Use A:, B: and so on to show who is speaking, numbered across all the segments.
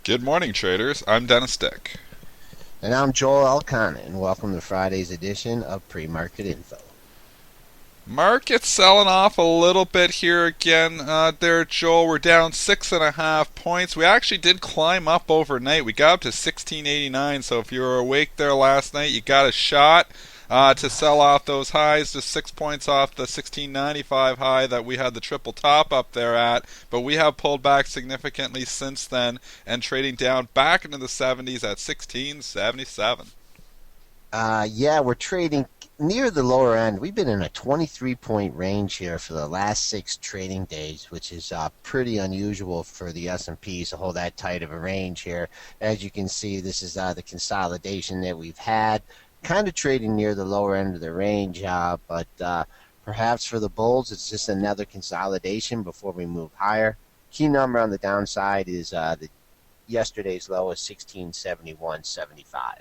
A: Good morning, traders. I'm Dennis Dick.
B: And I'm Joel Elconna, and welcome to Friday's edition of Pre-Market Info.
A: Market's selling off a little bit here again. There, Joel. We're down 6.5 points. We actually did climb up overnight. We got up to 1689. So if you were awake there last night, you got a shot to sell off those highs, just 6 points off the 1695 high that we had the triple top up there at. But we have pulled back significantly since then and trading down back into the 70s at 1677.
B: Yeah, we're trading near the lower end. We've been in a 23-point range here for the last 6 trading days, which is pretty unusual for the S&Ps to hold that tight of a range here. As you can see, this is the consolidation that we've had, kind of trading near the lower end of the range, but perhaps for the bulls, it's just another consolidation before we move higher. Key number on the downside is the yesterday's low is 1671.75.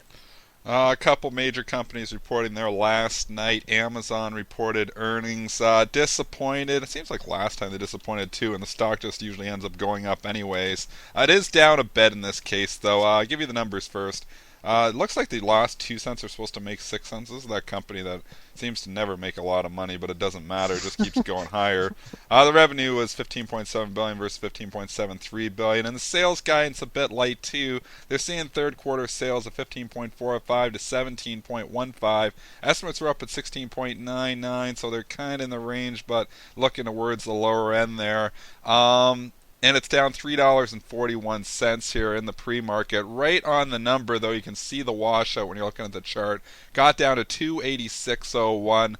A: A couple major companies reporting their last night. Amazon reported earnings. Disappointed. It seems like last time they disappointed too, and the stock just usually ends up going up anyways. It is down a bit in this case, though. I'll give you the numbers first. It looks like the last 2 cents are supposed to make 6 cents. This is that company that seems to never make a lot of money, but it doesn't matter. It just keeps going higher. The revenue was 15.7 billion versus 15.73 billion, and the sales guidance a bit light too. They're seeing third quarter sales of 15.45 to 17.15. Estimates were up at 16.99, so they're kind of in the range, but looking towards the lower end there. And it's down $3.41 here in the pre-market. Right on the number, though, you can see the washout when you're looking at the chart. Got down to 286.01.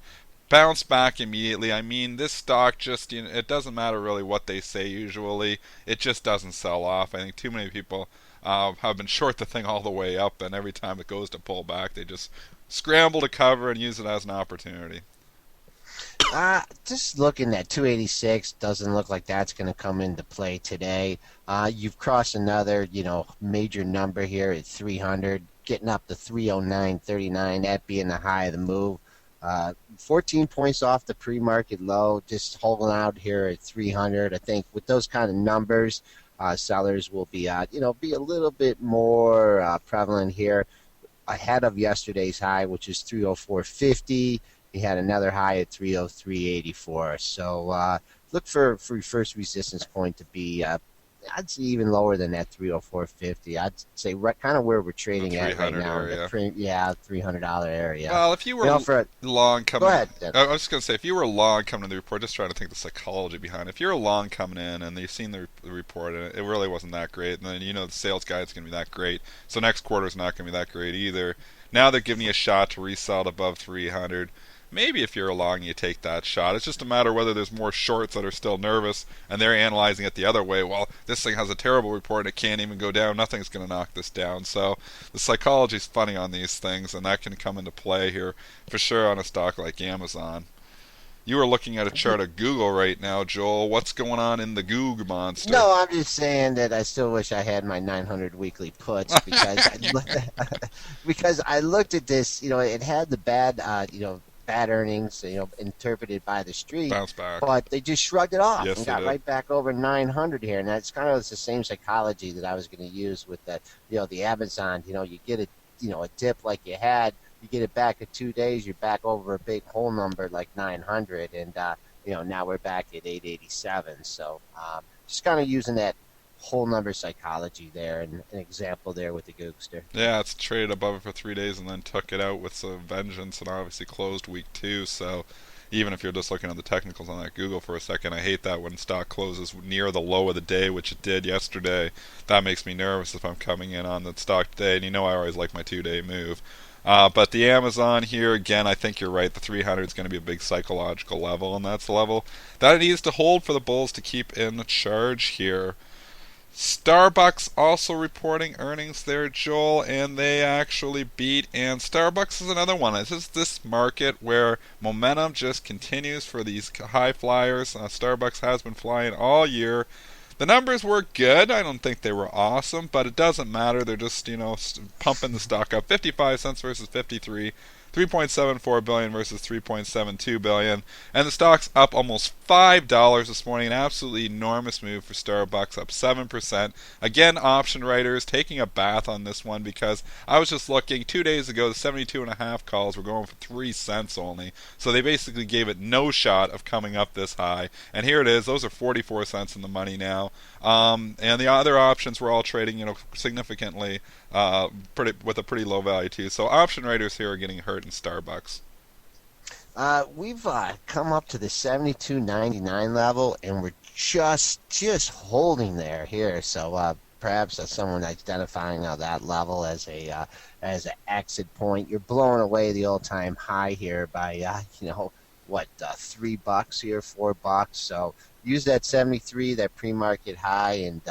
A: Bounced back immediately. I mean, this stock just, it doesn't matter really what they say usually. It just doesn't sell off. I think too many people have been short the thing all the way up, and every time it goes to pull back, they just scramble to cover and use it as an opportunity.
B: Just looking at 286 doesn't look like that's going to come into play today. You've crossed another, major number here at 300, getting up to 309.39, that being the high of the move. 14 points off the pre-market low, just holding out here at 300. I think with those kind of numbers, sellers will be, be a little bit more prevalent here ahead of yesterday's high, which is 304.50. He had another high at 303.84. So look for first resistance point to be, I'd say even lower than that 304.50. I'd say kind of where we're trading at right now.
A: Area.
B: $300 area.
A: Well, if you were long
B: go
A: coming,
B: ahead.
A: I was just gonna say, if you were long coming in the report, just trying to think the psychology behind it. If you're long coming in and you've seen the report and it really wasn't that great, and then the sales guide's gonna be that great, so next quarter's not gonna be that great either. Now they're giving you a shot to resell it above 300. Maybe if you're long, you take that shot. It's just a matter whether there's more shorts that are still nervous and they're analyzing it the other way. Well, this thing has a terrible report and it can't even go down. Nothing's going to knock this down. So the psychology's funny on these things, and that can come into play here for sure on a stock like Amazon. You are looking at a chart of Google right now, Joel. What's going on in the Goog monster?
B: No, I'm just saying that I still wish I had my 900 weekly puts because I looked at this. It had the bad earnings, interpreted by the street.
A: Bounce back.
B: But they just shrugged it off
A: Yes,
B: and
A: they
B: got
A: did.
B: right back over 900 here. And that's kind of the same psychology that I was going to use with the Amazon. You get a dip like you had, you get it back in 2 days, you're back over a big whole number like 900, and now we're back at 887. So just kind of using that whole number psychology there, and an example there with the Googster.
A: Yeah, it's traded above it for 3 days and then took it out with some vengeance and obviously closed week 2. So even if you're just looking at the technicals on that Google for a second, I hate that when stock closes near the low of the day, which it did yesterday. That makes me nervous if I'm coming in on the stock today, and I always like my 2-day move. But the Amazon here, again, I think you're right. The 300 is going to be a big psychological level, and that's the level that it needs to hold for the bulls to keep in charge here. Starbucks also reporting earnings there, Joel, and they actually beat. And Starbucks is another one. It's just this market where momentum just continues for these high flyers. Starbucks has been flying all year. The numbers were good. I don't think they were awesome, but it doesn't matter. They're just, pumping the stock up. 55 cents versus 53. 3.74 billion versus 3.72 billion, and the stock's up almost $5 this morning. An absolutely enormous move for Starbucks, up 7%. Again, option writers taking a bath on this one because I was just looking 2 days ago. The 72.5 calls were going for 3 cents only, so they basically gave it no shot of coming up this high. And here it is; those are 44 cents in the money now. And the other options were all trading, significantly, with a pretty low value too. So option writers here are getting hurt in Starbucks.
B: We've come up to the 72.99 level, and we're just holding there here. So perhaps someone identifying that level as an exit point. You're blowing away the all-time high here by $3 here, $4. So use that 73, that pre-market high, and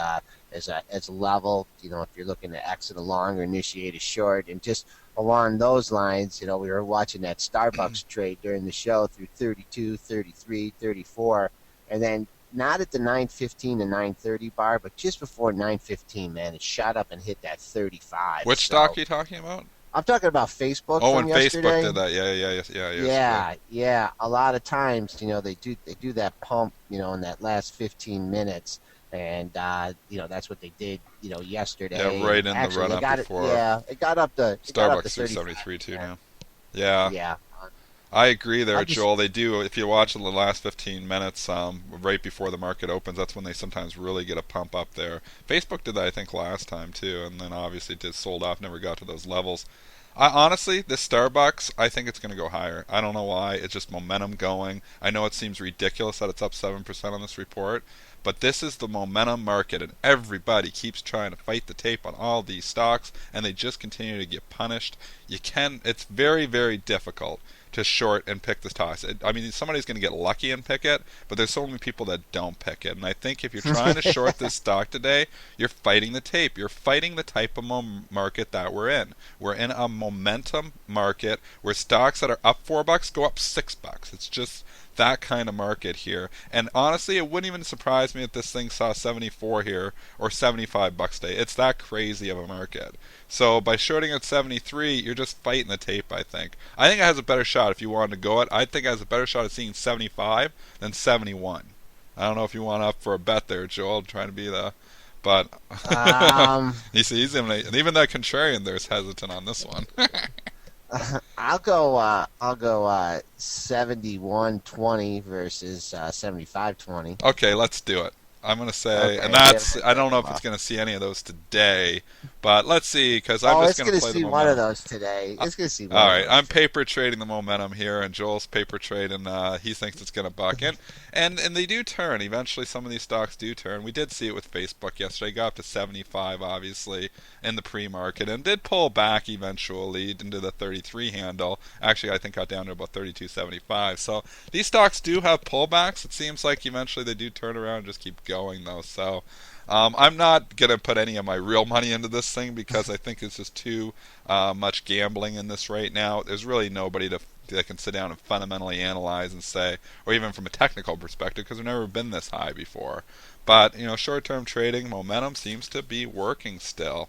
B: as a level. If you're looking to exit a long or initiate a short, and just along those lines, we were watching that Starbucks trade during the show through 32, 33, 34, and then not at the 9:15 to 9:30 bar, but just before 9:15, man, it shot up and hit that 35.
A: Which stock are you talking about?
B: I'm talking about Facebook.
A: Oh,
B: from
A: and
B: yesterday.
A: Facebook did that. Yeah.
B: Yeah. A lot of times, they do that pump, in that last 15 minutes, and that's what they did, yesterday.
A: Yeah, right in
B: Actually,
A: the run up before.
B: It got up to
A: Starbucks 373 too now. Yeah.
B: Yeah.
A: I agree there, Joel. They do. If you watch the last 15 minutes, right before the market opens, that's when they sometimes really get a pump up there. Facebook did that, I think, last time too, and then obviously did sold off, never got to those levels. Honestly, this Starbucks, I think it's going to go higher. I don't know why. It's just momentum going. I know it seems ridiculous that it's up 7% on this report, but this is the momentum market, and everybody keeps trying to fight the tape on all these stocks, and they just continue to get punished. It's very, very difficult to short and pick the stocks. I mean, somebody's going to get lucky and pick it, but there's so many people that don't pick it. And I think if you're trying to short this stock today, you're fighting the tape. You're fighting the type of market that we're in. We're in a momentum market where stocks that are up $4 go up $6. It's just that kind of market here. And honestly, it wouldn't even surprise me if this thing saw 74 here or $75 today. It's that crazy of a market. So by shorting at 73, you're just fighting the tape, I think. I think it has a better shot if you wanted to go it. I think it has a better shot of seeing 75 than 71. I don't know if you want up for a bet there, Joel, trying to be the... But you see, even that contrarian there's hesitant on this one.
B: I'll go 71.20 versus 75.20.
A: Okay, let's do it. I'm going to say,
B: Okay,
A: and I don't know if it's going to see any of those today, but let's see, because I'm just going to play the momentum.
B: It's going to see one of those today. It's going to see one
A: All
B: of
A: right,
B: those
A: I'm
B: today.
A: paper trading the momentum here, and Joel's paper trading, he thinks it's going to buck in. And they do turn. Eventually, some of these stocks do turn. We did see it with Facebook yesterday. Got up to 75, obviously, in the pre-market, and did pull back eventually into the 33 handle. Actually, I think got down to about 32.75. So these stocks do have pullbacks. It seems like eventually they do turn around and just keep going, though. So I'm not going to put any of my real money into this thing because I think it's just too much gambling in this right now. There's really nobody that can sit down and fundamentally analyze and say, or even from a technical perspective, because we've never been this high before. But, short-term trading momentum seems to be working still.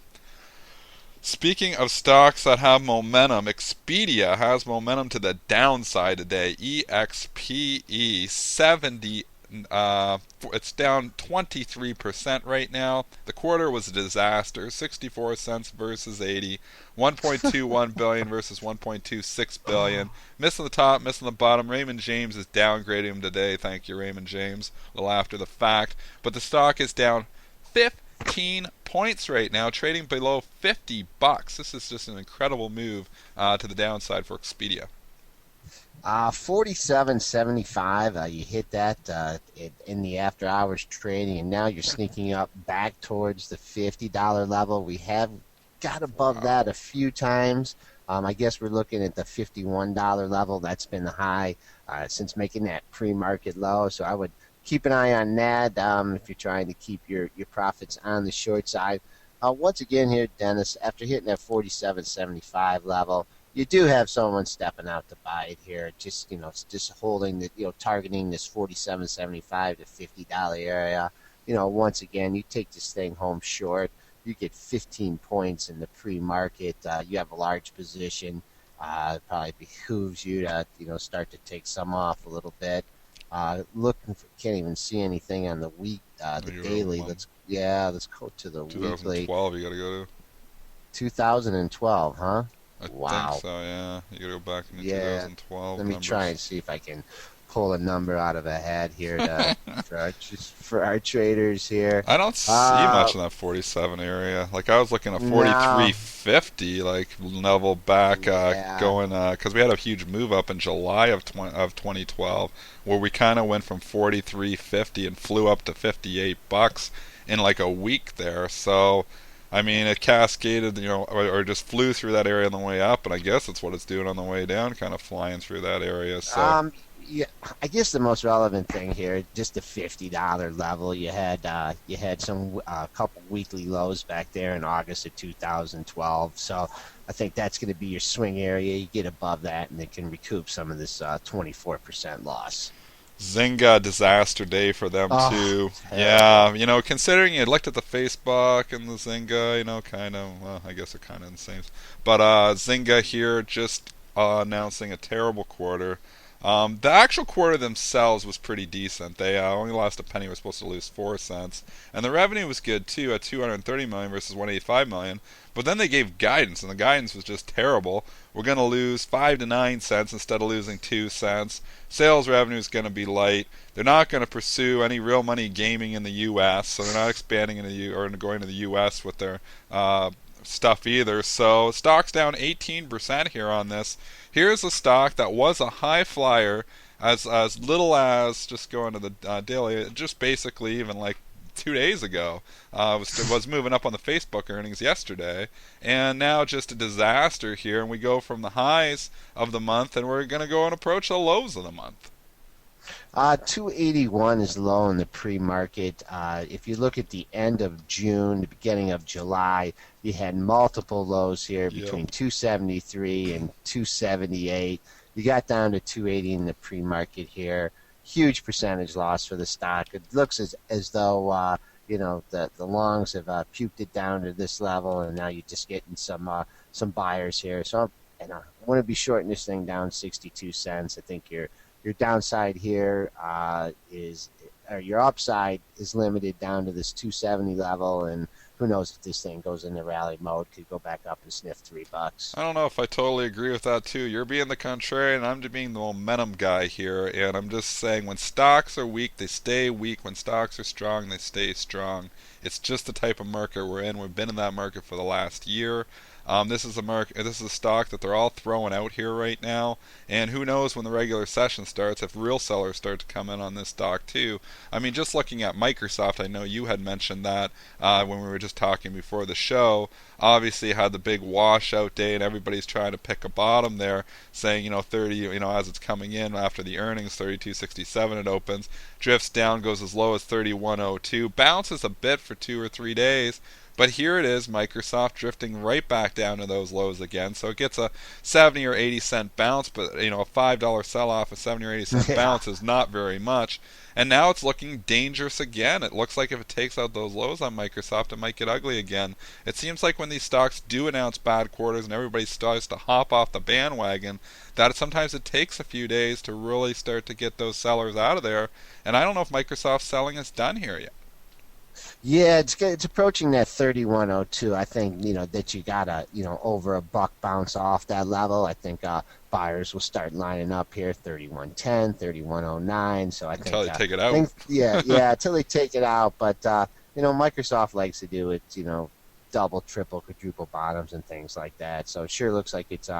A: Speaking of stocks that have momentum, Expedia has momentum to the downside today. EXPE 70. It's down 23% right now. The quarter was a disaster. 64 cents versus 80. 1.21 billion versus 1.26 billion. Missing the top, missing the bottom. Raymond James is downgrading him today. Thank you, Raymond James. A little after the fact. But the stock is down 15 points right now, trading below $50. This is just an incredible move to the downside for Expedia.
B: 47.75. You hit that in the after hours trading, and now you're sneaking up back towards the $50 level. We have got above that a few times. I guess we're looking at the $51 level. That's been the high since making that pre-market low. So I would keep an eye on that if you're trying to keep your profits on the short side. Once again here, Dennis, after hitting that 47.75 level, you do have someone stepping out to buy it here. Just holding the, targeting this 47.75 to $50 area. Once again, you take this thing home short. You get 15 points in the pre-market. You have a large position. It probably behooves you to start to take some off a little bit. Looking for, can't even see anything on the week, the
A: You're over
B: daily.
A: month.
B: Let's go to the weekly.
A: 2012, you gotta go to.
B: 2012, huh?
A: I think
B: Wow.
A: so, yeah. You gotta go back into
B: Yeah.
A: 2012
B: Let me try
A: numbers.
B: and see if I can pull a number out of a hat here to for our traders here.
A: I don't see
B: Uh,
A: much in that 47 area. Like I was looking at
B: no.
A: 43.50, like level back,
B: Yeah.
A: going because we had a huge move up in July of 2012, where we kind of went from 43.50 and flew up to $58 in like a week there. So, I mean, it cascaded, or just flew through that area on the way up, and I guess that's what it's doing on the way down, kind of flying through that area. So.
B: Yeah, I guess the most relevant thing here, just the $50 level. You had some couple weekly lows back there in August of 2012. So I think that's going to be your swing area. You get above that, and it can recoup some of this 24% loss.
A: ZNGA disaster day for them
B: Oh,
A: too.
B: terrible.
A: Yeah, considering you looked at the Facebook and the Zynga, kind of, well, I guess they're kind of insane. But Zynga here just announcing a terrible quarter. The actual quarter themselves was pretty decent. They only lost a penny. We're supposed to lose 4 cents, and the revenue was good too at 230 million versus 185 million. But then they gave guidance, and the guidance was just terrible. We're going to lose 5 to 9 cents instead of losing 2 cents. Sales revenue is going to be light. They're not going to pursue any real money gaming in the U.S., so they're not expanding in the or going to the U.S. with their stuff either. So stock's down 18% here on this. Here's a stock that was a high flyer as little as just going to the daily, just basically even like 2 days ago. Was moving up on the Facebook earnings yesterday, and now just a disaster here. And we go from the highs of the month, and we're going to go and approach the lows of the month.
B: 281 is low in the pre-market. If you look at the end of June, the beginning of July, you had multiple lows here
A: Yep.
B: between 273 and 278. You got down to 280 in the pre-market here. Huge percentage loss for the stock. It looks as though the longs have puked it down to this level, and now you're just getting some buyers here. So I want to be shorting this thing down 62 cents. I think your downside here is, or your upside is limited down to this 270 level, and who knows if this thing goes into rally mode, could go back up and sniff $3.
A: I don't know if I totally agree with that too. You're being the contrarian, I'm just being the momentum guy here, and I'm just saying when stocks are weak, they stay weak. When stocks are strong, they stay strong. It's just the type of market we're in. We've been in that market for the last year. This is a market. This is a stock that they're all throwing out here right now, and who knows when the regular session starts if real sellers start to come in on this stock too. I mean, just looking at Microsoft, I know you had mentioned that when we were just talking before the show. Obviously, had the big washout day, and everybody's trying to pick a bottom there, saying 30, as it's coming in after the earnings, 32.67 it opens, drifts down, goes as low as 31.02, bounces a bit for 2 or 3 days. But here it is, Microsoft drifting right back down to those lows again. So it gets a 70 or 80 cent bounce, but a $5 sell off, a 70 or 80 cent
B: Yeah.
A: bounce is not very much. And now it's looking dangerous again. It looks like if it takes out those lows on Microsoft, it might get ugly again. It seems like when these stocks do announce bad quarters and everybody starts to hop off the bandwagon, that sometimes it takes a few days to really start to get those sellers out of there. And I don't know if Microsoft selling is done here yet.
B: Yeah, it's approaching that 3102. I think that you gotta over a buck bounce off that level. I think buyers will start lining up here 3110, 3109. So I
A: Until
B: think
A: they take it out.
B: yeah until they take it out. But Microsoft likes to do it. Double, triple, quadruple bottoms and things like that. So it sure looks like it's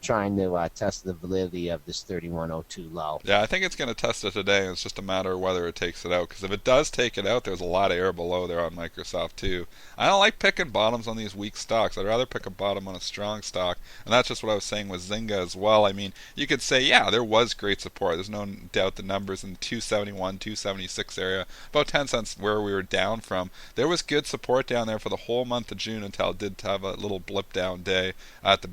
B: trying to test the validity of this 3102 low.
A: Yeah, I think it's going to test it today, and it's just a matter of whether it takes it out. Because if it does take it out, there's a lot of air below there on Microsoft too. I don't like picking bottoms on these weak stocks. I'd rather pick a bottom on a strong stock, and that's just what I was saying with Zynga as well. I mean, you could say, yeah, there was great support. There's no doubt the numbers in 271, 276 area, about 10 cents where we were down from. There was good support down there for the whole month of June until it did have a little blip down day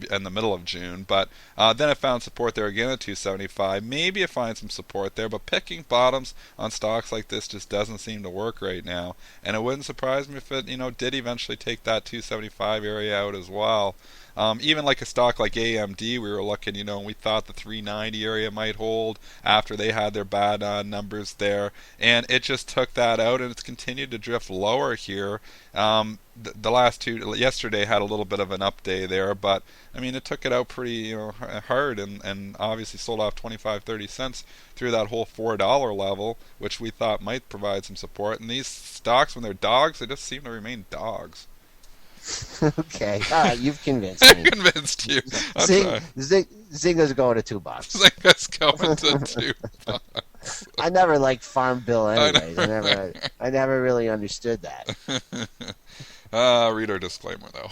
A: in the middle of June. But But then it found support there again at 275. Maybe it finds some support there, but picking bottoms on stocks like this just doesn't seem to work right now. And it wouldn't surprise me if it, did eventually take that 275 area out as well. Even like a stock like AMD, we were looking, and we thought the 390 area might hold after they had their bad numbers there, and it just took that out, and it's continued to drift lower here. The last two, yesterday had a little bit of an up day there, but I mean, it took it out pretty, hard, and obviously sold off 25-30 cents through that whole $4 level, which we thought might provide some support. And these stocks, when they're dogs, they just seem to remain dogs.
B: Okay, all right, you've convinced
A: I
B: me.
A: convinced you.
B: Zynga's going to $2.
A: Zynga's going to $2.
B: I never liked Farm Bill anyways. I never really understood that.
A: Read our disclaimer, though.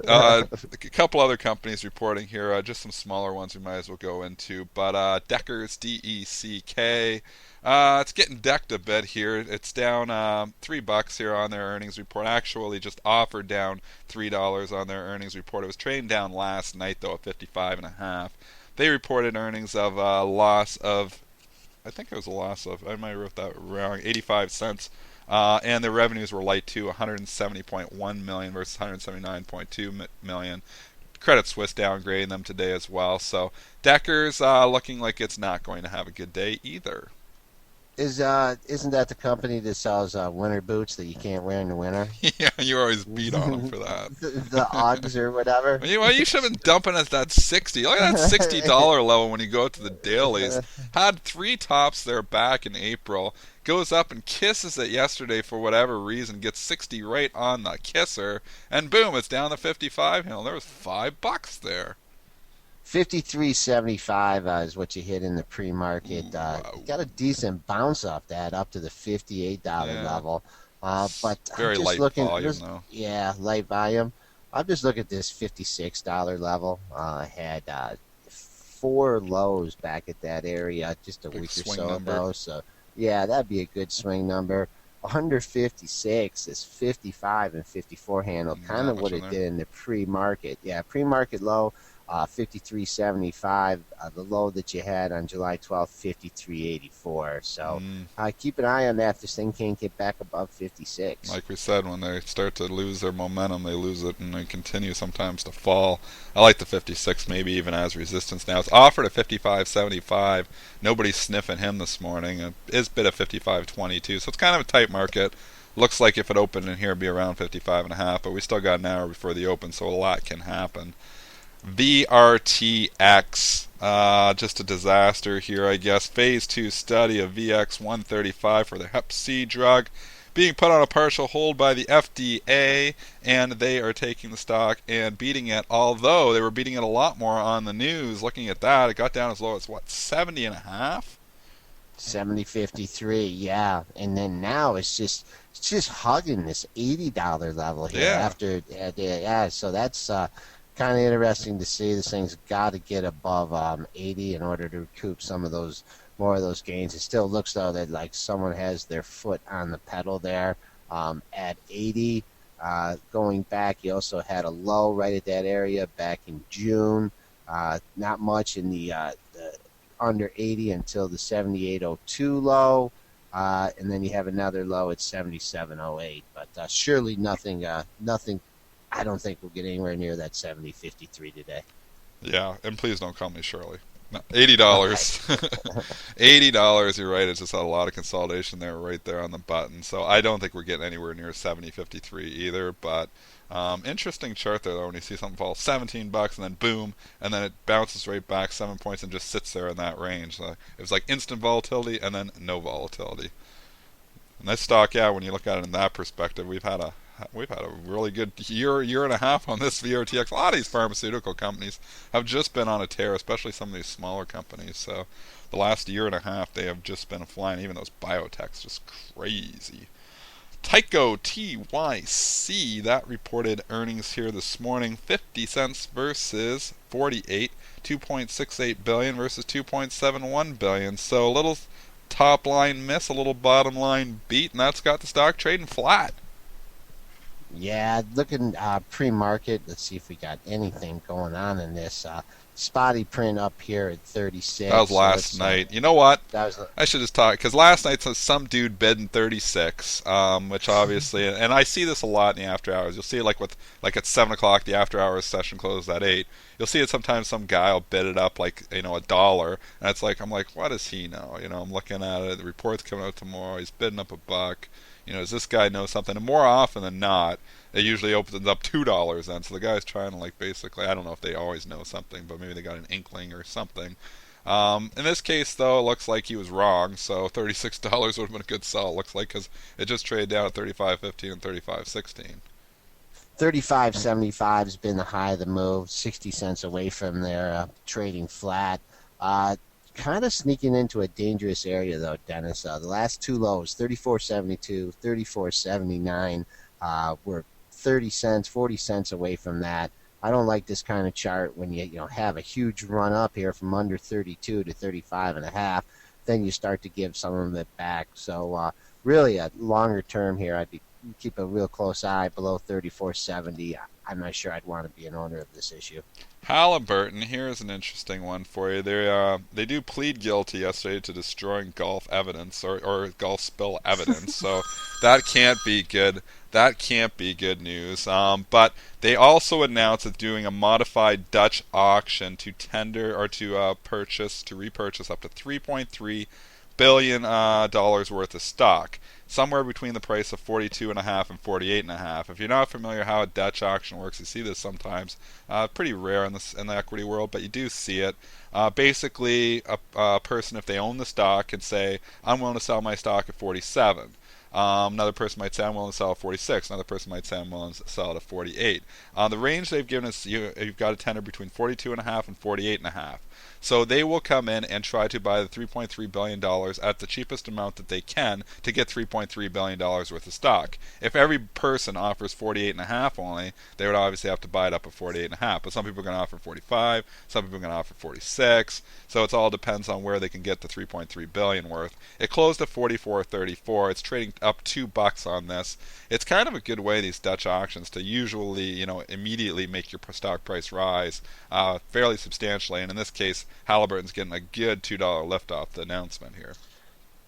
A: A couple other companies reporting here, just some smaller ones we might as well go into. But Deckers, DECK, it's getting decked a bit here. It's down $3 here on their earnings report. Actually, just offered down $3 on their earnings report. It was trading down last night, though, at 55.5. They reported earnings of a loss of, I think it was a loss of, I might have wrote that wrong, 85 cents. And their revenues were light too, 170.1 million versus 179.2 million. Credit Suisse downgrading them today as well. So Deckers looking like it's not going to have a good day either.
B: Isn't that the company that sells winter boots that you can't wear in the winter?
A: Yeah, you always beat on them for that.
B: the Uggs or whatever.
A: Well, you should have been dumping at that 60. Look at that $60 level when you go to the dailies. Had three tops there back in April. Goes up and kisses it yesterday for whatever reason. Gets 60 right on the kisser, and boom, it's down to 55. There was $5 there.
B: 53.75 is what you hit in the pre-market.
A: Wow.
B: Got a decent bounce off that up to the $58 level. But
A: very
B: I'm just
A: light
B: looking,
A: volume though.
B: Yeah, light volume. I'm just looking at this $56 level. Had 4 lows back at that area just a
A: Big
B: week or
A: swing
B: so
A: number.
B: ago. So yeah, that'd be a good swing number. Under 56 is 55 and 54 handle, kind of what it did in the pre-market. Yeah, pre-market low. 53.75, the low that you had on July 12th, 53.84. So keep an eye on that. This thing can't get back above 56.
A: Like we said, when they start to lose their momentum, they lose it and they continue sometimes to fall. I like the 56 maybe even as resistance now. It's offered at 55.75. Nobody's sniffing him this morning. It is bid at 55.22, so it's kind of a tight market. Looks like if it opened in here, it'd be around 55.5, but we still got an hour before the open, so a lot can happen. VRTX, just a disaster here, I guess. Phase 2 study of VX-135 for the Hep C drug being put on a partial hold by the FDA, and they are taking the stock and beating it, although they were beating it a lot more on the news. Looking at that, it got down as low as, 70.5?
B: 70.53, yeah. And then now it's just hugging this $80 level here.
A: Yeah.
B: So that's kind of interesting to see. This thing's got to get above 80 in order to recoup more of those gains. It still looks though that like someone has their foot on the pedal there at 80. Going back, you also had a low right at that area back in June. Not much in the under 80 until the 78.02 low, and then you have another low at 77.08. But surely nothing. I don't think we'll get anywhere near that 70.53 today.
A: Yeah, and please don't call me Shirley. No, $80. $80, you're right. It's just had a lot of consolidation there, right there on the button. So I don't think we're getting anywhere near 70.53 either. But interesting chart there, though, when you see something fall $17 and then boom, and then it bounces right back 7 points and just sits there in that range. So it was like instant volatility and then no volatility. And this stock, yeah, when you look at it in that perspective, we've had a really good year and a half on this VRTX. A lot of these pharmaceutical companies have just been on a tear, especially some of these smaller companies. So the last year and a half, they have just been flying. Even those biotechs, just crazy. Tyco TYC, that reported earnings here this morning, 50 cents versus 48, 2.68 billion versus 2.71 billion. So a little top line miss, a little bottom line beat, and that's got the stock trading flat.
B: Yeah, looking pre-market. Let's see if we got anything going on in this spotty print up here at
A: That was
B: 36. So
A: last
B: it's
A: night. You know what?
B: that was
A: I should just talk because last night some dude bid in 36, which obviously, and I see this a lot in the after hours. You'll see it like at 7 o'clock, the after hours session closes at 8. You'll see it sometimes. Some guy will bid it up like a dollar, and it's like I'm like, what does he know? I'm looking at it. The report's coming out tomorrow. He's bidding up a buck. Does this guy know something? And more often than not, it usually opens up $2 then. So the guy's trying to like basically, I don't know if they always know something, but maybe they got an inkling or something. In this case, though, it looks like he was wrong. So $36 would have been a good sell. It looks like because it just traded down at 35.15 and 35.16.
B: 35.75 has been the high of the move. 60 cents away from there, trading flat. Kind of sneaking into a dangerous area though, Dennis. The last two lows, 34.72, 34.79, were 30 cents, 40 cents away from that. I don't like this kind of chart when you have a huge run up here from under 32 to 35 and a half. Then you start to give some of it back. So really a longer term here, I'd be keep a real close eye below 34.70. I'm not sure I'd want to be an owner of this issue.
A: Halliburton, here's an interesting one for you. They do plead guilty yesterday to destroying Gulf evidence or Gulf spill evidence, so that can't be good. That can't be good news. But they also announced that doing a modified Dutch auction to tender or to repurchase up to 3.3 billion dollars worth of stock, somewhere between the price of 42.5 and 48.5. If you're not familiar how a Dutch auction works, you see this sometimes. Pretty rare in the equity world, but you do see it. Basically, a person, if they own the stock, can say, "I'm willing to sell my stock at 47." Another person might say, "I'm willing to sell at 46." Another person might say, "I'm willing to sell it at 48." The range they've given us, you've got a tender between 42.5 and 48.5. So they will come in and try to buy the $3.3 billion at the cheapest amount that they can to get $3.3 billion worth of stock. If every person offers 48.5 only, they would obviously have to buy it up at 48.5. But some people are going to offer 45, some people are going to offer 46. So it all depends on where they can get the 3.3 billion worth. It closed at 44.34. It's trading up $2 on this. It's kind of a good way, these Dutch auctions, to usually immediately make your stock price rise fairly substantially. And in this case, Halliburton's getting a good $2 lift off the announcement here.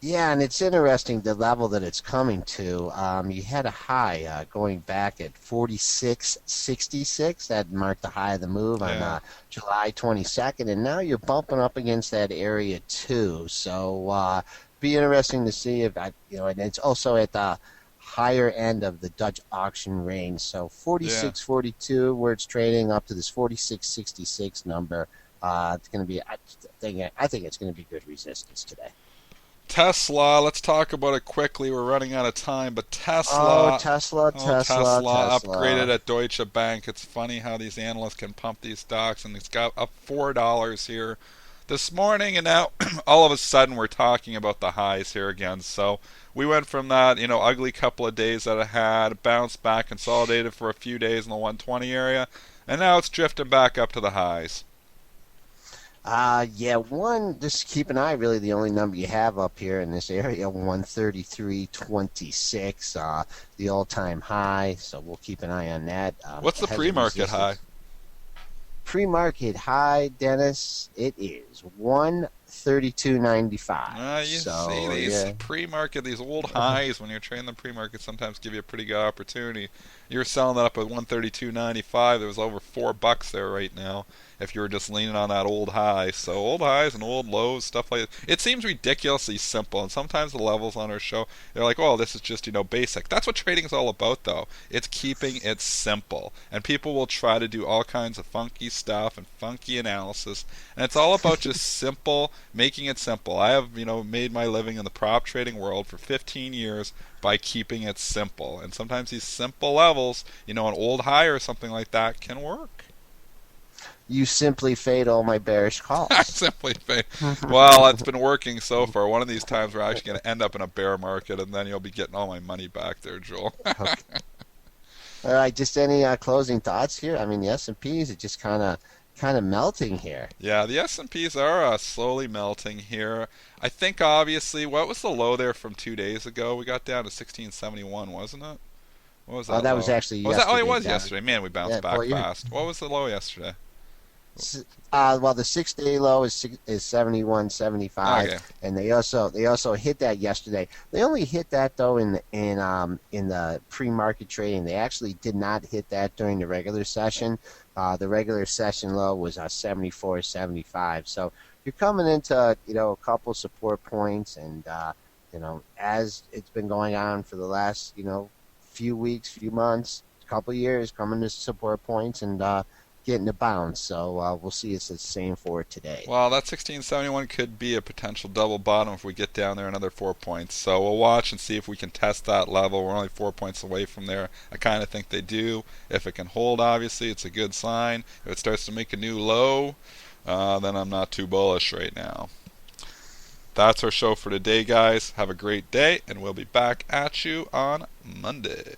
B: Yeah, and it's interesting the level that it's coming to. You had a high going back at 46.66. That marked the high of the move on
A: Yeah.
B: July 22nd, and now you're bumping up against that area too. So be interesting to see if and it's also at the higher end of the Dutch auction range. So
A: Yeah.
B: 46.42, where it's trading up to this 46.66 number. It's going to be, I think it's going to be good resistance today.
A: Tesla, let's talk about it quickly. We're running out of time, but
B: Oh,
A: Tesla,
B: Tesla,
A: oh,
B: Tesla,
A: Tesla upgraded
B: Tesla.
A: at Deutsche Bank. It's funny how these analysts can pump these stocks, and it's got up $4 here this morning, and now all of a sudden we're talking about the highs here again. So we went from that, ugly couple of days that it had, bounced back, consolidated for a few days in the 120 area, and now it's drifting back up to the highs.
B: Yeah, just keep an eye, really, the only number you have up here in this area, 133.26, the all-time high, so we'll keep an eye on that.
A: What's the
B: Has a
A: pre-market high?
B: resistance. Pre-market high, Dennis, it is 132.95.
A: You see
B: So,
A: these
B: yeah.
A: pre-market, these old highs when you're trading the pre-market sometimes give you a pretty good opportunity. You're selling that up at 132.95. There was over $4 there right now. If you were just leaning on that old high, so old highs and old lows, stuff like that. It seems ridiculously simple, and sometimes the levels on our show, they're like, "Oh, this is just basic." That's what trading's all about, though. It's keeping it simple, and people will try to do all kinds of funky stuff and funky analysis, and it's all about just simple, making it simple. I have made my living in the prop trading world for 15 years by keeping it simple, and sometimes these simple levels, an old high or something like that, can work.
B: You simply fade all my bearish
A: I
B: calls.
A: simply think, well, it's been working so far. One of these times we're actually going to end up in a bear market, and then you'll be getting all my money back there, Joel.
B: Okay. All right, just any closing thoughts here? I mean, the S&P is just kind of melting here.
A: Yeah, the S&Ps are slowly melting here. I think obviously, what was the low there from 2 days ago? We got down to 1671, wasn't it? What was
B: Oh,
A: that
B: that was
A: low?
B: actually
A: What was that? Oh, it
B: yesterday,
A: was
B: down.
A: yesterday. Man, we bounced
B: Yeah,
A: back
B: well, you're
A: fast. What was the low yesterday?
B: well, the 6 day low is 71.75,
A: Okay.
B: and they also hit that yesterday. They only hit that though in the pre-market trading. They actually did not hit that during the regular session. The regular session low was 74.75. So you're coming into a couple support points, and as it's been going on for the last few weeks, few months, couple years, coming to support points and getting a bounce. So we'll see. It's the same for today.
A: Well, that 1671 could be a potential double bottom if we get down there another 4 points. So we'll watch and see if we can test that level. We're only 4 points away from there. I kind of think they do. If it can hold, obviously, it's a good sign. If it starts to make a new low, then I'm not too bullish right now. That's our show for today, guys. Have a great day, and we'll be back at you on Monday.